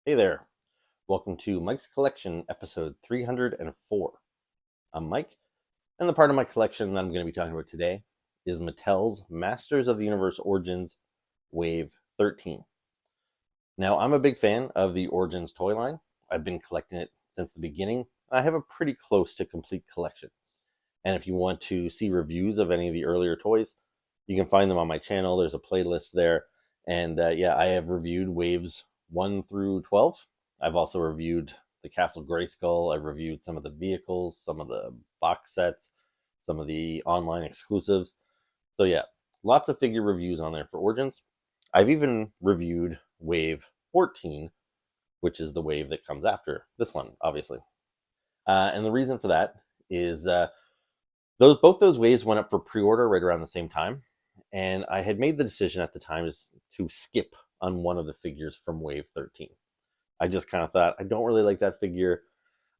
Hey there. Welcome to Mike's Collection, episode 304. I'm Mike, and the part of my collection that I'm going to be talking about today is Mattel's Masters of the Universe Origins Wave 13. Now, I'm a big fan of the Origins toy line. I've been collecting it since the beginning. I have a pretty close to complete collection. And if you want to see reviews of any of the earlier toys, you can find them on my channel. There's a playlist there. And I have reviewed waves 1 through 12. I've also reviewed the Castle Grayskull. I've reviewed some of the vehicles, some of the box sets, some of the online exclusives. So yeah, lots of figure reviews on there for Origins. I've even reviewed Wave 14, which is the wave that comes after this one, obviously. And the reason for that is both those waves went up for pre-order right around the same time. And I had made the decision at the time to skip on one of the figures from Wave 13. I just kind of thought, I don't really like that figure.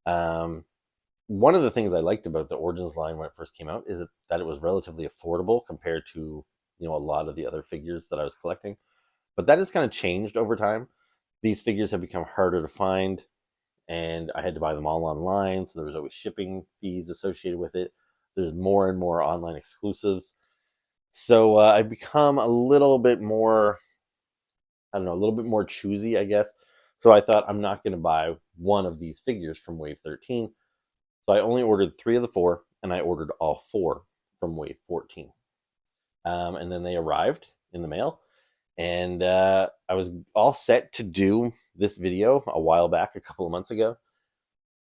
One of the things I liked about the Origins line when it first came out is that it was relatively affordable compared to a lot of the other figures that I was collecting. But that has kind of changed over time. These figures have become harder to find, and I had to buy them all online, so there was always shipping fees associated with it. There's more and more online exclusives. So I've become a little bit more, a little bit more choosy, I guess. So I thought, I'm not going to buy one of these figures from Wave 13. So I only ordered 3 of the 4, and I ordered all 4 from Wave 14. And then they arrived in the mail, and I was all set to do this video a while back, a couple of months ago.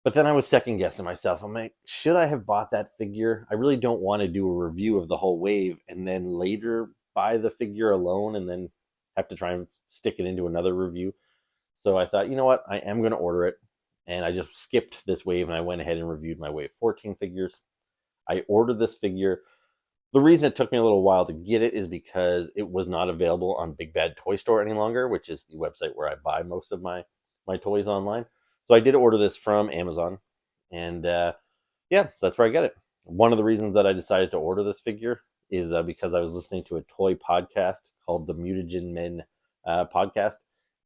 But then I was second guessing myself. I'm like, should I have bought that figure? I really don't want to do a review of the whole wave and then later buy the figure alone and then have to try and stick it into another review. So I thought, you know what? I am going to order it. And I just skipped this wave and I went ahead and reviewed my Wave 14 figures. I ordered this figure. The reason it took me a little while to get it is because it was not available on Big Bad Toy Store any longer, which is the website where I buy most of my toys online. So I did order this from Amazon, and so that's where I get it. One of the reasons that I decided to order this figure is because I was listening to a toy podcast called the Mutagen Men podcast,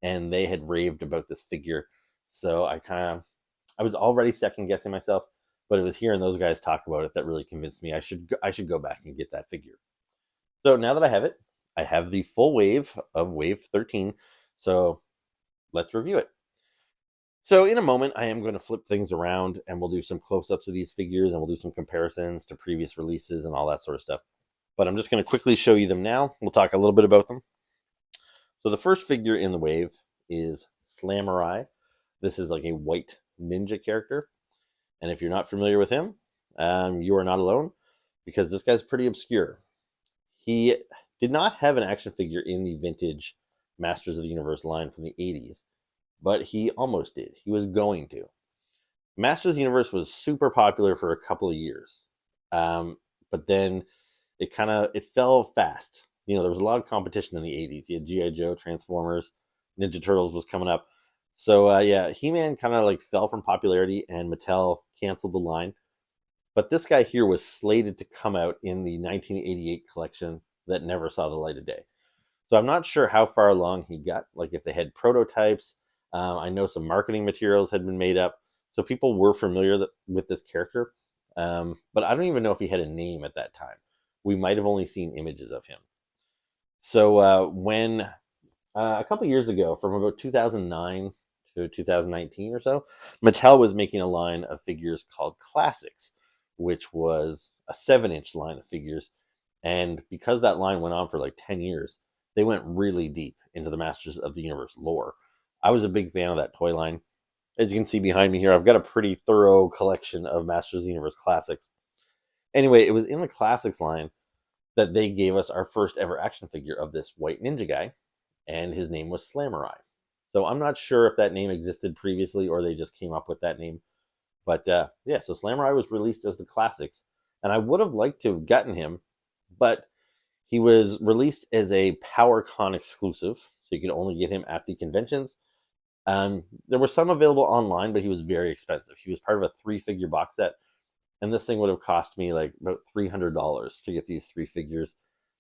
and they had raved about this figure. So I was already second guessing myself, but it was hearing those guys talk about it that really convinced me I should go back and get that figure. So now that I have it, I have the full wave of Wave 13. So let's review it. So in a moment, I am going to flip things around and we'll do some close-ups of these figures and we'll do some comparisons to previous releases and all that sort of stuff. But I'm just going to quickly show you them now. We'll talk a little bit about them. So the first figure in the wave is Slamurai. This is like a white ninja character. And if you're not familiar with him, you are not alone, because this guy's pretty obscure. He did not have an action figure in the vintage Masters of the Universe line from the 80s. But he almost did. He was going to. Masters of the Universe was super popular for a couple of years. But then it fell fast. There was a lot of competition in the 80s. You had G.I. Joe, Transformers, Ninja Turtles was coming up. So He-Man kind of fell from popularity and Mattel canceled the line. But this guy here was slated to come out in the 1988 collection that never saw the light of day. So I'm not sure how far along he got, if they had prototypes. I know some marketing materials had been made up, so people were familiar with this character. But I don't even know if he had a name at that time. We might have only seen images of him. So when a couple years ago, from about 2009 to 2019 or so, Mattel was making a line of figures called Classics, which was a 7-inch line of figures. And because that line went on for 10 years, they went really deep into the Masters of the Universe lore. I was a big fan of that toy line. As you can see behind me here, I've got a pretty thorough collection of Masters of the Universe classics. Anyway, it was in the classics line that they gave us our first ever action figure of this white ninja guy, and his name was Slamurai. So I'm not sure if that name existed previously or they just came up with that name. But so Slamurai was released as the classics, and I would have liked to have gotten him, but he was released as a PowerCon exclusive, so you could only get him at the conventions. There were some available online, but he was very expensive. He was part of a 3-figure box set, and this thing would have cost me about $300 to get these 3 figures.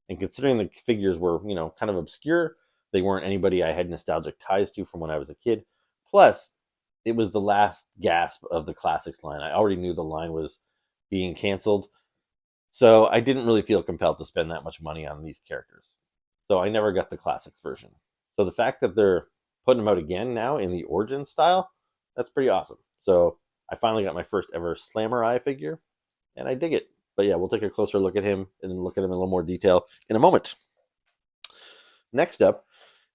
And considering the figures were, kind of obscure, they weren't anybody I had nostalgic ties to from when I was a kid. Plus, it was the last gasp of the classics line. I already knew the line was being canceled, so I didn't really feel compelled to spend that much money on these characters. So I never got the classics version. So the fact that they're putting them out again now in the origin style, that's pretty awesome. So I finally got my first ever Slamurai figure, and I dig it. But yeah, we'll take a closer look at him and look at him in a little more detail in a moment. Next up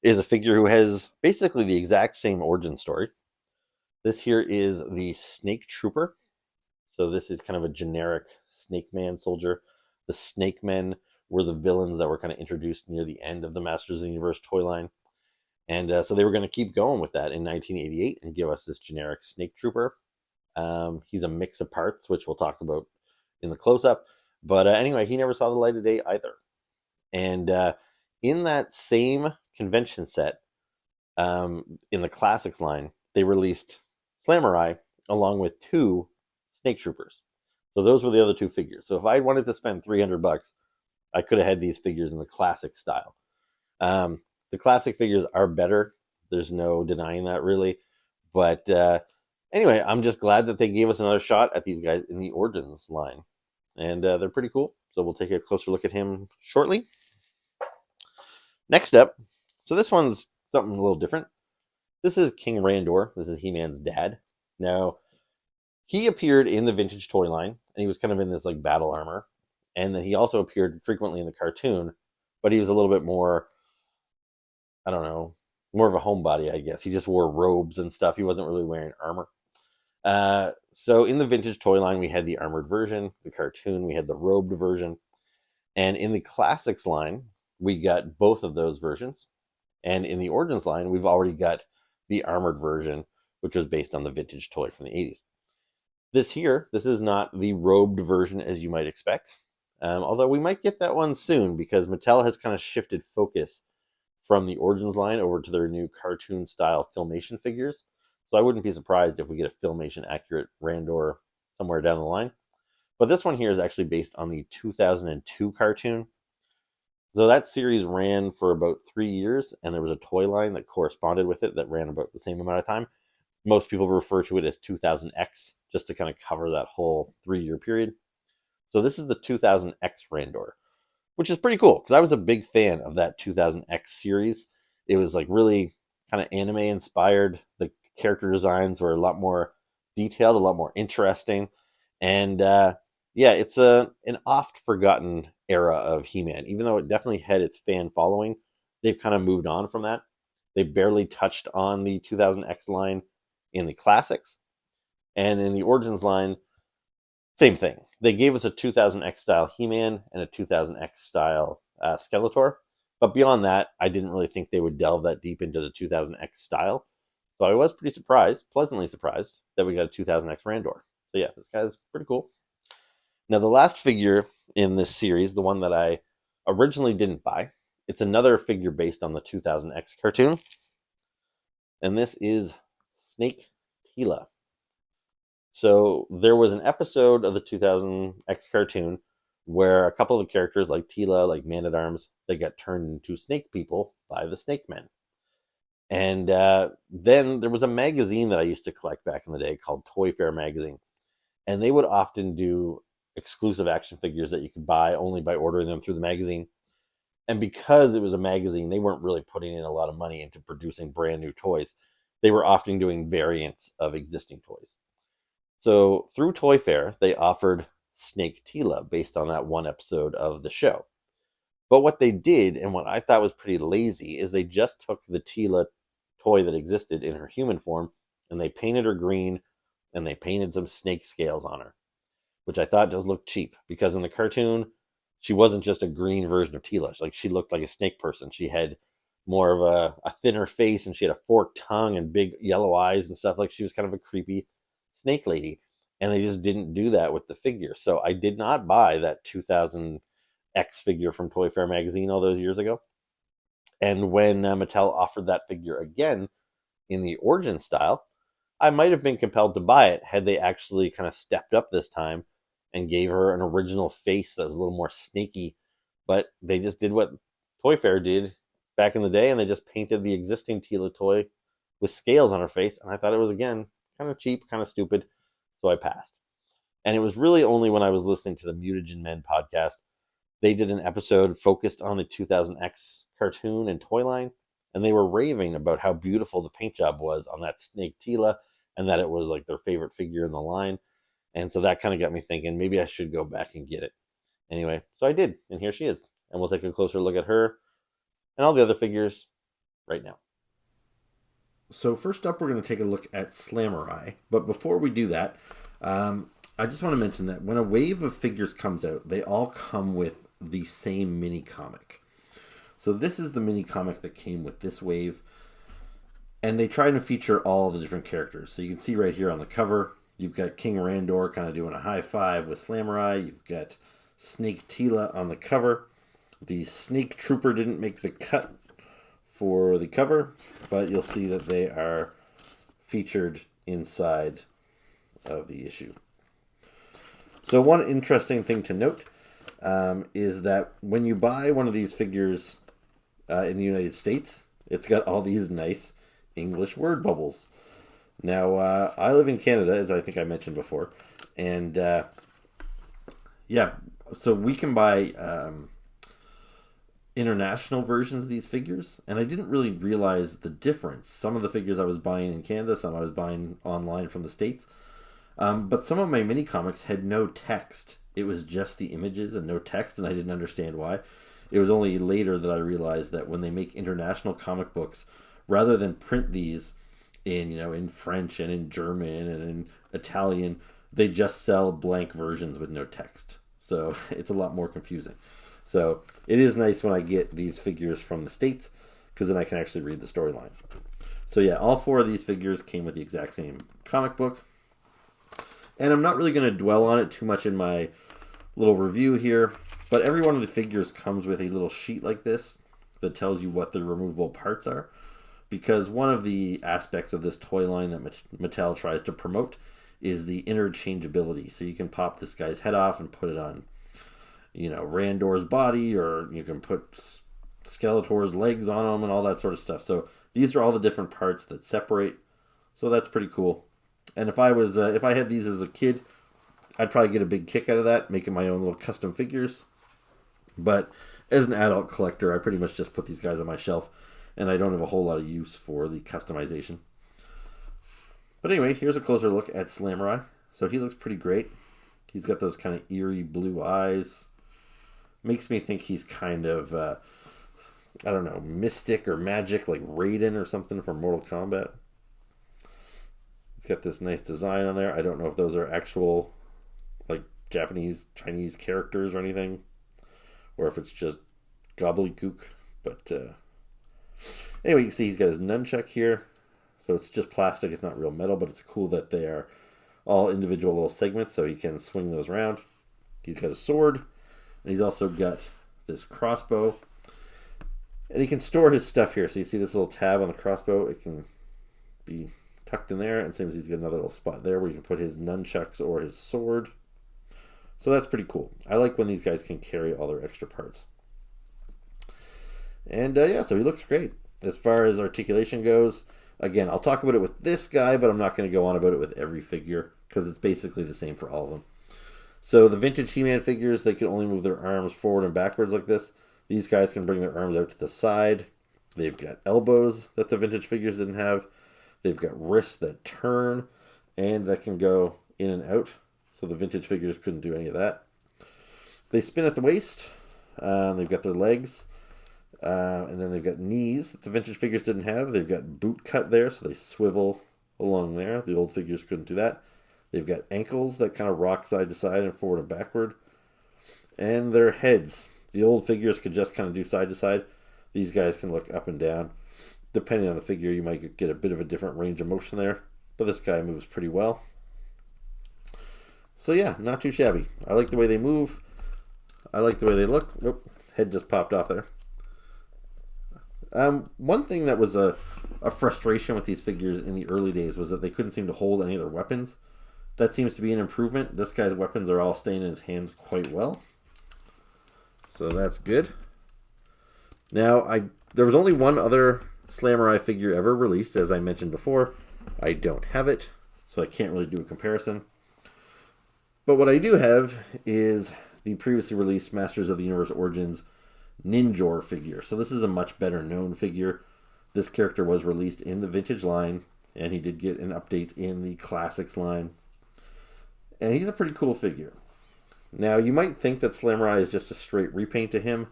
is a figure who has basically the exact same origin story. This here is the Snake Trooper. So this is kind of a generic Snake Man soldier. The Snake Men were the villains that were kind of introduced near the end of the Masters of the Universe toy line. And so they were going to keep going with that in 1988 and give us this generic Snake Trooper. He's a mix of parts, which we'll talk about in the close-up. But anyway, he never saw the light of day either. And in that same convention set, in the Classics line, they released Slamurai along with 2 Snake Troopers. So those were the other 2 figures. So if I wanted to spend $300, I could have had these figures in the classic style. The classic figures are better. There's no denying that, really. But anyway, I'm just glad that they gave us another shot at these guys in the Origins line. And they're pretty cool. So we'll take a closer look at him shortly. Next up, so this one's something a little different. This is King Randor. This is He-Man's dad. Now, he appeared in the vintage toy line, and he was kind of in this like battle armor. And then he also appeared frequently in the cartoon, but he was a little bit more, I don't know, more of a homebody, I guess. He just wore robes and stuff. He wasn't really wearing armor. So in the vintage toy line, we had the armored version. The cartoon, we had the robed version. And in the classics line, we got both of those versions. And in the Origins line, we've already got the armored version, which was based on the vintage toy from the 80s. This is not the robed version as you might expect. Although we might get that one soon because Mattel has kind of shifted focus from the Origins line over to their new cartoon style Filmation figures. So I wouldn't be surprised if we get a Filmation accurate Randor somewhere down the line. But this one here is actually based on the 2002 cartoon. So that series ran for about 3 years, and there was a toy line that corresponded with it that ran about the same amount of time. Most people refer to it as 2000X, just to kind of cover that whole 3-year period. So this is the 2000X Randor, which is pretty cool, because I was a big fan of that 2000X series. It was like really kind of anime inspired. The character designs were a lot more detailed, a lot more interesting. And yeah, it's an oft forgotten era of He-Man. Even though it definitely had its fan following, they've kind of moved on from that. They barely touched on the 2000X line in the classics. And in the Origins line, same thing. They gave us a 2000X style He-Man and a 2000X style Skeletor. But beyond that, I didn't really think they would delve that deep into the 2000X style. So I was pretty surprised, pleasantly surprised, that we got a 2000X Randor. So yeah, this guy's pretty cool. Now, the last figure in this series, the one that I originally didn't buy, it's another figure based on the 2000X cartoon. And this is Snake Teela. So there was an episode of the 2000X cartoon where a couple of the characters like Teela, like Man-at-Arms, they got turned into snake people by the Snake Men. And then there was a magazine that I used to collect back in the day called Toy Fair Magazine. And they would often do exclusive action figures that you could buy only by ordering them through the magazine. And because it was a magazine, they weren't really putting in a lot of money into producing brand new toys. They were often doing variants of existing toys. So through Toy Fair, they offered Snake Teela based on that one episode of the show. But what they did, and what I thought was pretty lazy, is they just took the Teela toy that existed in her human form, and they painted her green, and they painted some snake scales on her, which I thought just looked cheap, because in the cartoon, she wasn't just a green version of Teela. Like, she looked like a snake person. She had more of a thinner face, and she had a forked tongue and big yellow eyes and stuff. Like, she was kind of a creepy snake lady. And they just didn't do that with the figure. So I did not buy that 2000X figure from Toy Fair Magazine all those years ago. And when Mattel offered that figure again in the Origin style, I might have been compelled to buy it had they actually kind of stepped up this time and gave her an original face that was a little more snaky. But they just did what Toy Fair did back in the day, and they just painted the existing Teela toy with scales on her face, and I thought it was, again, kind of cheap, kind of stupid, so I passed. And it was really only when I was listening to the Mutagen Men podcast, they did an episode focused on the 2000X cartoon and toy line, and they were raving about how beautiful the paint job was on that Snake Teela, and that it was like their favorite figure in the line. And so that kind of got me thinking maybe I should go back and get it. Anyway, so I did, and here she is. And we'll take a closer look at her and all the other figures right now. So first up, we're going to take a look at Slamurai. But before we do that, I just want to mention that when a wave of figures comes out, they all come with the same mini comic. So this is the mini comic that came with this wave. And they try to feature all the different characters. So you can see right here on the cover, you've got King Randor kind of doing a high five with Slamurai. You've got Snake Teela on the cover. The Snake Trooper didn't make the cut for the cover, but you'll see that they are featured inside of the issue. So one interesting thing to note is that when you buy one of these figures in the United States, it's got all these nice English word bubbles. Now, I live in Canada, as I think I mentioned before, and so we can buy international versions of these figures, and I didn't really realize the difference. Some of the figures I was buying in Canada, some I was buying online from the States, but some of my mini comics had no text. It was just the images and no text, and I didn't understand why. It was only later that I realized that when they make international comic books, rather than print these in French and in German and in Italian, they just sell blank versions with no text. So it's a lot more confusing. So it is nice when I get these figures from the States, because then I can actually read the storyline. So yeah, all four of these figures came with the exact same comic book. And I'm not really going to dwell on it too much in my little review here, but every one of the figures comes with a little sheet like this that tells you what the removable parts are. Because one of the aspects of this toy line that Mattel tries to promote is the interchangeability. So you can pop this guy's head off and put it on, Randor's body, or you can put Skeletor's legs on him and all that sort of stuff. So these are all the different parts that separate. So that's pretty cool. And if I had these as a kid, I'd probably get a big kick out of that, making my own little custom figures. But as an adult collector, I pretty much just put these guys on my shelf, and I don't have a whole lot of use for the customization. But anyway, here's a closer look at Slamurai. So he looks pretty great. He's got those kind of eerie blue eyes. Makes me think he's kind of, mystic or magic, like Raiden or something from Mortal Kombat. He's got this nice design on there. I don't know if those are actual, like, Japanese, Chinese characters or anything, or if it's just gobbledygook. But anyway, you can see he's got his nunchuck here. So it's just plastic. It's not real metal, but it's cool that they are all individual little segments, so he can swing those around. He's got a sword, and he's also got this crossbow. And he can store his stuff here. So you see this little tab on the crossbow. It can be tucked in there, and same as he's got another little spot there where you can put his nunchucks or his sword. So that's pretty cool. I like when these guys can carry all their extra parts. And so he looks great. As far as articulation goes, again, I'll talk about it with this guy, but I'm not going to go on about it with every figure, because it's basically the same for all of them. So the vintage He-Man figures, they can only move their arms forward and backwards like this. These guys can bring their arms out to the side. They've got elbows that the vintage figures didn't have. They've got wrists that turn and that can go in and out. So the vintage figures couldn't do any of that. They spin at the waist. They've got their legs. And then they've got knees that the vintage figures didn't have. They've got boot cut there, so they swivel along there. The old figures couldn't do that. They've got ankles that kind of rock side to side and forward and backward. And their heads. The old figures could just kind of do side to side. These guys can look up and down. Depending on the figure, you might get a bit of a different range of motion there. But this guy moves pretty well. So yeah, not too shabby. I like the way they move. I like the way they look. Oop, head just popped off there. One thing that was a frustration with these figures in the early days was that they couldn't seem to hold any of their weapons. That seems to be an improvement. This guy's weapons are all staying in his hands quite well. So that's good. Now, there was only one other Slamurai figure ever released. As I mentioned before, I don't have it, so I can't really do a comparison. But what I do have is the previously released Masters of the Universe Origins Ninjor figure. So this is a much better known figure. This character was released in the Vintage line, and he did get an update in the Classics line. And he's a pretty cool figure. Now, you might think that Slamurai is just a straight repaint to him,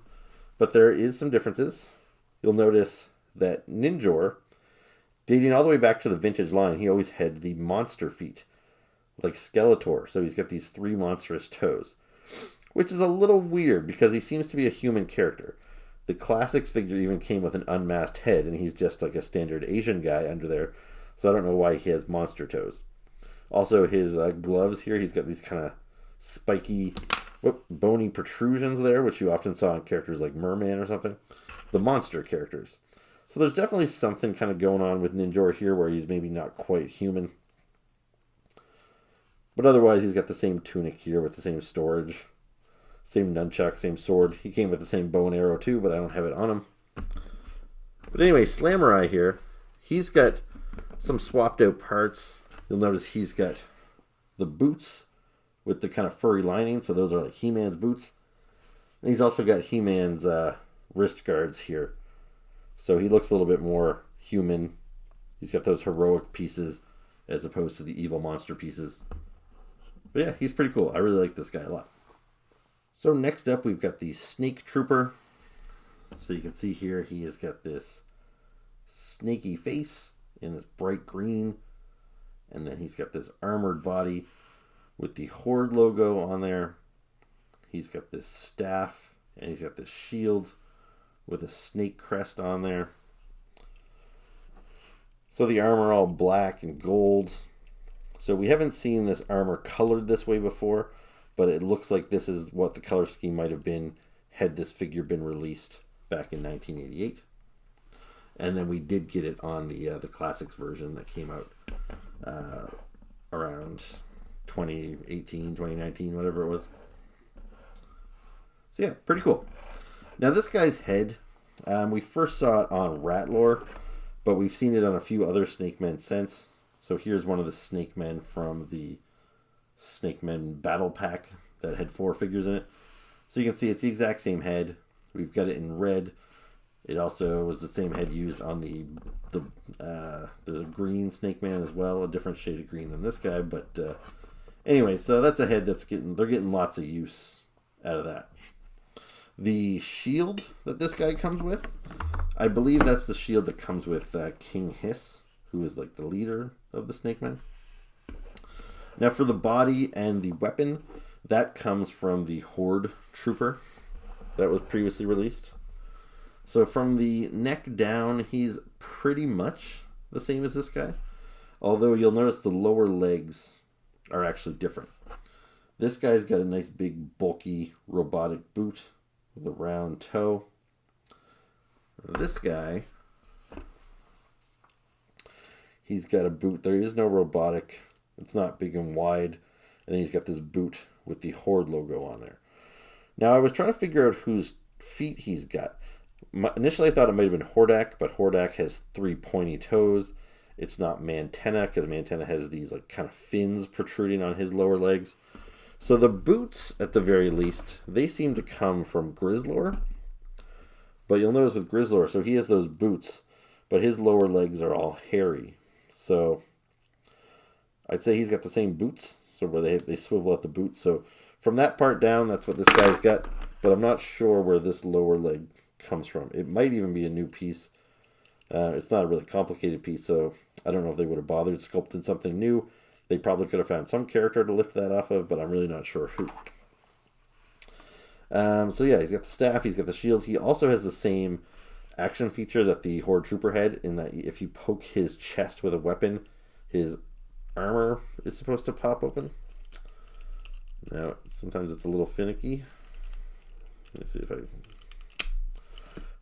but there is some differences. You'll notice that Ninjor, dating all the way back to the Vintage line, he always had the monster feet, like Skeletor. So he's got these 3 monstrous toes, which is a little weird because he seems to be a human character. The Classics figure even came with an unmasked head, and he's just like a standard Asian guy under there. So I don't know why he has monster toes. Also, his gloves here, he's got these kind of spiky, bony protrusions there, which you often saw in characters like Merman or something. The monster characters. So there's definitely something kind of going on with Ninjor here where he's maybe not quite human. But otherwise, he's got the same tunic here with the same storage. Same nunchuck, same sword. He came with the same bow and arrow too, but I don't have it on him. But anyway, Slamurai here, he's got some swapped out parts. You'll notice he's got the boots with the kind of furry lining, so those are like He-Man's boots. And he's also got He-Man's wrist guards here. So he looks a little bit more human. He's got those heroic pieces as opposed to the evil monster pieces. But yeah, he's pretty cool. I really like this guy a lot. So next up, we've got the Snake Trooper. So you can see here, he has got this snaky face in this bright green. And then he's got this armored body with the Horde logo on there. He's got this staff, and he's got this shield with a snake crest on there. So the armor all black and gold. So we haven't seen this armor colored this way before, but it looks like this is what the color scheme might have been had this figure been released back in 1988. And then we did get it on the Classics version that came out around 2018, 2019, whatever it was. So yeah, pretty cool. Now this guy's head, we first saw it on Ratlore, but we've seen it on a few other Snake Men since. So here's one of the Snake Men from the Snake Men Battle Pack that had 4 figures in it. So you can see it's the exact same head. We've got it in red. It also was the same head used on there's a green Snake Man as well, a different shade of green than this guy. But anyway, so that's a head they're getting lots of use out of that. The shield that this guy comes with, I believe that's the shield that comes with King Hiss, who is like the leader of the Snake Men. Now for the body and the weapon, that comes from the Horde Trooper that was previously released. So from the neck down, he's pretty much the same as this guy. Although you'll notice the lower legs are actually different. This guy's got a nice big bulky robotic boot with a round toe. This guy, he's got a boot. There is no robotic. It's not big and wide. And then he's got this boot with the Horde logo on there. Now I was trying to figure out whose feet he's got. Initially I thought it might have been Hordak, but Hordak has 3 pointy toes. It's not Mantenna, because Mantenna has these like kind of fins protruding on his lower legs. So the boots, at the very least, they seem to come from Grizzlor. But you'll notice with Grizzlor, so he has those boots, but his lower legs are all hairy. So I'd say he's got the same boots, so where they swivel at the boot. So from that part down, that's what this guy's got. But I'm not sure where this lower leg comes from. It might even be a new piece. It's not a really complicated piece, so I don't know if they would have bothered sculpting something new. They probably could have found some character to lift that off of, but I'm really not sure who. So yeah, he's got the staff, he's got the shield. He also has the same action feature that the Horde Trooper had, in that if you poke his chest with a weapon, his armor is supposed to pop open. Now, sometimes it's a little finicky. Let me see if I...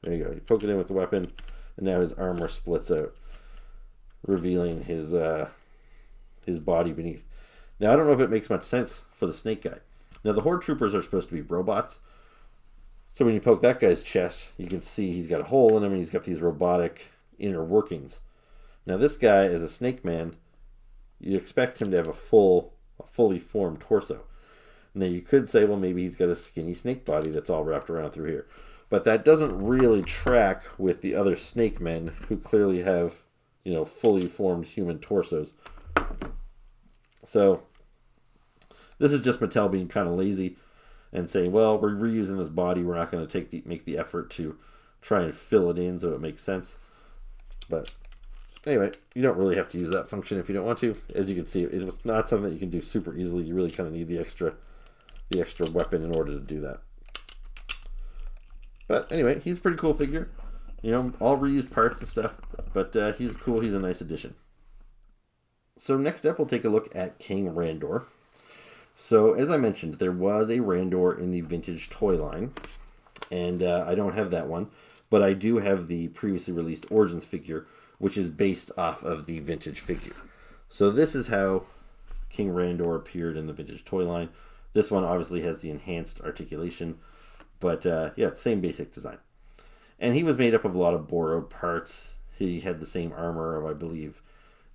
There you go. You poke it in with the weapon, and now his armor splits out, revealing his body beneath. Now, I don't know if it makes much sense for the snake guy. Now, the Horde Troopers are supposed to be robots. So when you poke that guy's chest, you can see he's got a hole in him, and he's got these robotic inner workings. Now this guy, as a snake man, you expect him to have a fully formed torso. Now you could say, well, maybe he's got a skinny snake body that's all wrapped around through here. But that doesn't really track with the other snake men who clearly have, fully formed human torsos. So this is just Mattel being kind of lazy and saying, well, we're reusing this body. We're not going to make the effort to try and fill it in so it makes sense. But anyway, you don't really have to use that function if you don't want to. As you can see, it was not something that you can do super easily. You really kind of need the extra weapon in order to do that. But anyway, he's a pretty cool figure. All reused parts and stuff. But he's cool. He's a nice addition. So next up, we'll take a look at King Randor. So as I mentioned, there was a Randor in the vintage toy line. And I don't have that one. But I do have the previously released Origins figure, which is based off of the vintage figure. So this is how King Randor appeared in the vintage toy line. This one obviously has the enhanced articulation. But yeah, same basic design. And he was made up of a lot of borrowed parts. He had the same armor of, I believe,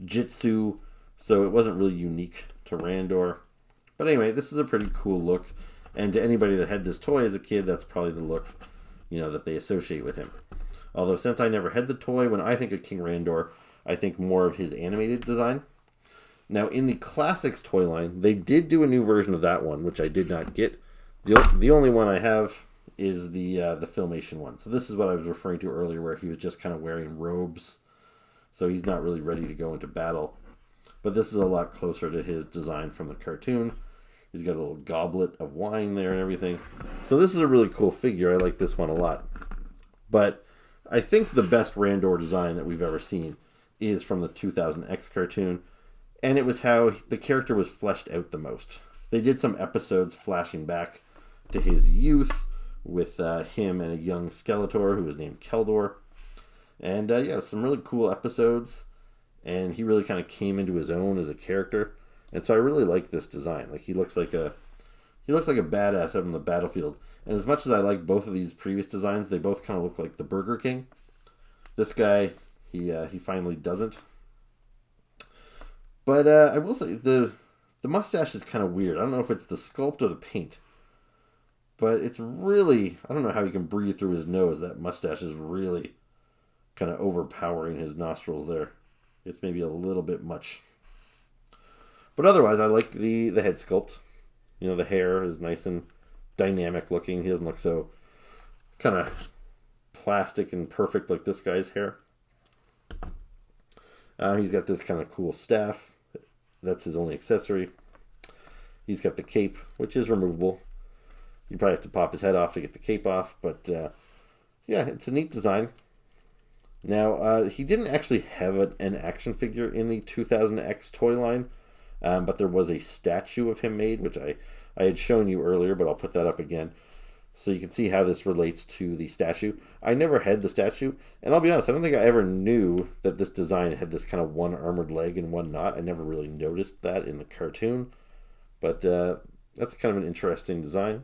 Jitsu. So it wasn't really unique to Randor. But anyway, this is a pretty cool look. And to anybody that had this toy as a kid, that's probably the look, that they associate with him. Although since I never had the toy, when I think of King Randor, I think more of his animated design. Now, in the Classics toy line, they did do a new version of that one, which I did not get. The only one I have is the Filmation one. So this is what I was referring to earlier, where he was just kind of wearing robes. So he's not really ready to go into battle. But this is a lot closer to his design from the cartoon. He's got a little goblet of wine there and everything. So this is a really cool figure. I like this one a lot. But I think the best Randor design that we've ever seen is from the 2000X cartoon. And it was how the character was fleshed out the most. They did some episodes flashing back to his youth with him and a young Skeletor who was named Keldor. And yeah, some really cool episodes. And he really kind of came into his own as a character. And so I really like this design. Like he looks like a badass out on the battlefield. And as much as I like both of these previous designs, they both kind of look like the Burger King. This guy, he finally doesn't. But I will say the mustache is kind of weird. I don't know if it's the sculpt or the paint. But it's really, I don't know how he can breathe through his nose. That mustache is really kind of overpowering his nostrils there. It's maybe a little bit much. But otherwise, I like the head sculpt. The hair is nice and dynamic looking. He doesn't look so kind of plastic and perfect like this guy's hair. He's got this kind of cool staff. That's his only accessory. He's got the cape, which is removable. You probably have to pop his head off to get the cape off. But yeah, it's a neat design. Now, he didn't actually have an action figure in the 2000X toy line. But there was a statue of him made, which I had shown you earlier, but I'll put that up again. So you can see how this relates to the statue. I never had the statue, and I'll be honest, I don't think I ever knew that this design had this kind of one armored leg and one not. I never really noticed that in the cartoon. But that's kind of an interesting design.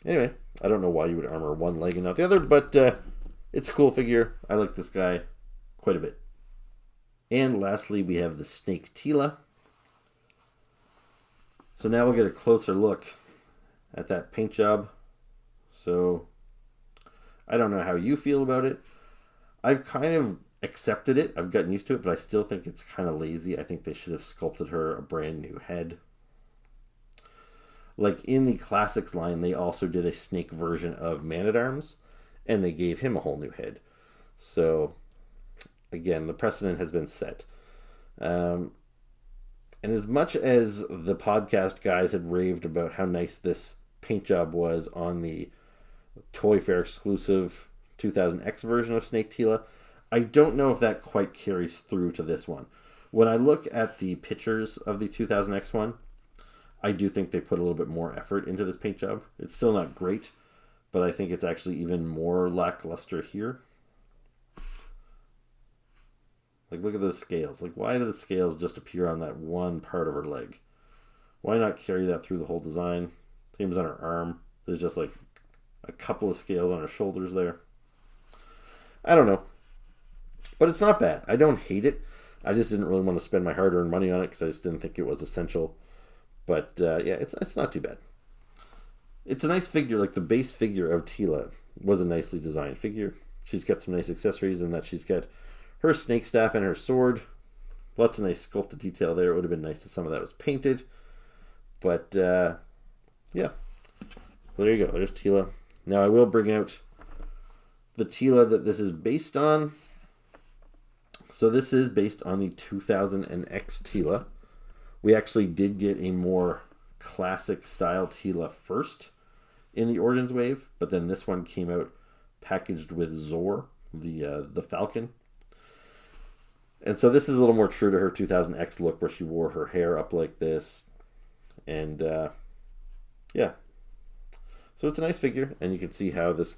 Anyway, I don't know why you would armor one leg and not the other, but it's a cool figure. I like this guy quite a bit. And lastly, we have the Snake Teela. So now we'll get a closer look at that paint job. So I don't know how you feel about it. I've kind of accepted it. I've gotten used to it, but I still think it's kind of lazy. I think they should have sculpted her a brand new head. Like in the Classics line, they also did a snake version of Man-at-Arms, and they gave him a whole new head. So again, the precedent has been set. And as much as the podcast guys had raved about how nice this paint job was on the Toy Fair exclusive 2000X version of Snake Teela, I don't know if that quite carries through to this one. When I look at the pictures of the 2000X one, I do think they put a little bit more effort into this paint job. It's still not great, but I think it's actually even more lackluster here. Like, look at those scales. Like, why do the scales just appear on that one part of her leg? Why not carry that through the whole design? Same as on her arm. There's just like a couple of scales on her shoulders there. I don't know. But it's not bad. I don't hate it. I just didn't really want to spend my hard-earned money on it because I just didn't think it was essential. But yeah, it's not too bad. It's a nice figure. Like the base figure of Teela was a nicely designed figure. She's got some nice accessories in that she's got her snake staff and her sword. Lots of nice sculpted detail there. It would have been nice if some of that was painted. But yeah, so there you go. There's Teela. Now I will bring out the Teela that this is based on. So this is based on the 2000X Teela. We actually did get a more classic style Teela first in the Origins wave, but then this one came out packaged with Zor, the Falcon. And so this is a little more true to her 2000X look, where she wore her hair up like this. And yeah, so it's a nice figure, and you can see how this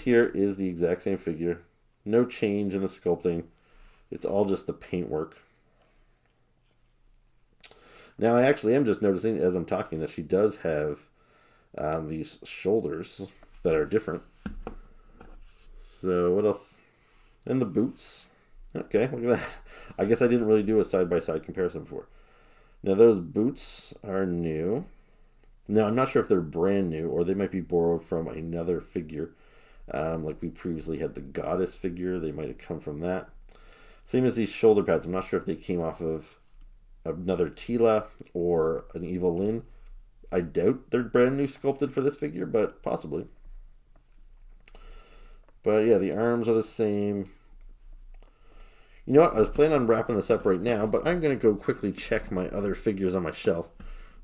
here is the exact same figure. No change in the sculpting. It's all just the paintwork. Now I actually am just noticing as I'm talking that she does have these shoulders that are different. So what else? And the boots. Okay, look at that. I guess I didn't really do a side-by-side comparison before. Now those boots are new. Now I'm not sure if they're brand new or they might be borrowed from another figure. Like we previously had the goddess figure. They might have come from that. Same as these shoulder pads. I'm not sure if they came off of another Teela or an Evil Lyn. I doubt they're brand new sculpted for this figure, but possibly. But yeah, the arms are the same. You know what? I was planning on wrapping this up right now, but I'm going to go quickly check my other figures on my shelf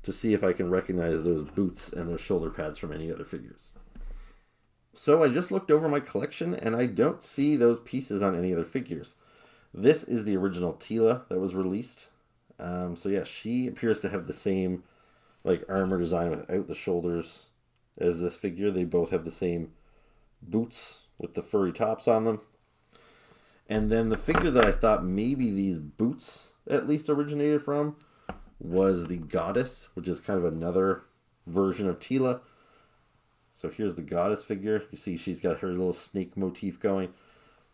to see if I can recognize those boots and those shoulder pads from any other figures. So I just looked over my collection and I don't see those pieces on any other figures. This is the original Teela that was released. So yeah, she appears to have the same like armor design without the shoulders as this figure. They both have the same boots with the furry tops on them. And then the figure that I thought maybe these boots at least originated from was the Goddess, which is kind of another version of Teela. So here's the Goddess figure. You see she's got her little snake motif going.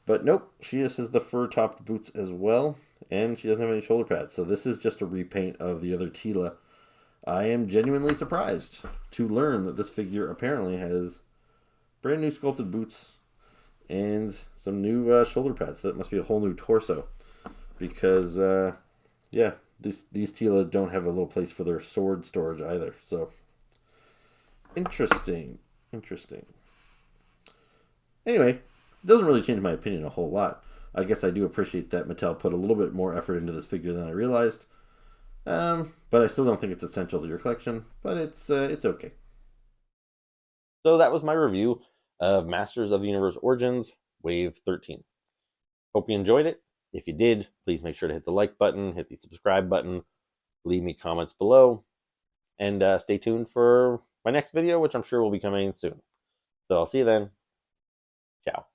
But nope, she just has the fur-topped boots as well, and she doesn't have any shoulder pads. So this is just a repaint of the other Teela. I am genuinely surprised to learn that this figure apparently has brand new sculpted boots and some new shoulder pads. So that must be a whole new torso. Because, yeah, these Teelas don't have a little place for their sword storage either. So, interesting. Anyway, it doesn't really change my opinion a whole lot. I guess I do appreciate that Mattel put a little bit more effort into this figure than I realized. But I still don't think it's essential to your collection. But it's okay. So that was my review of Masters of the Universe Origins Wave 13. Hope you enjoyed it. If you did, please make sure to hit the like button, hit the subscribe button, leave me comments below, and stay tuned for my next video, which I'm sure will be coming soon. So I'll see you then. Ciao.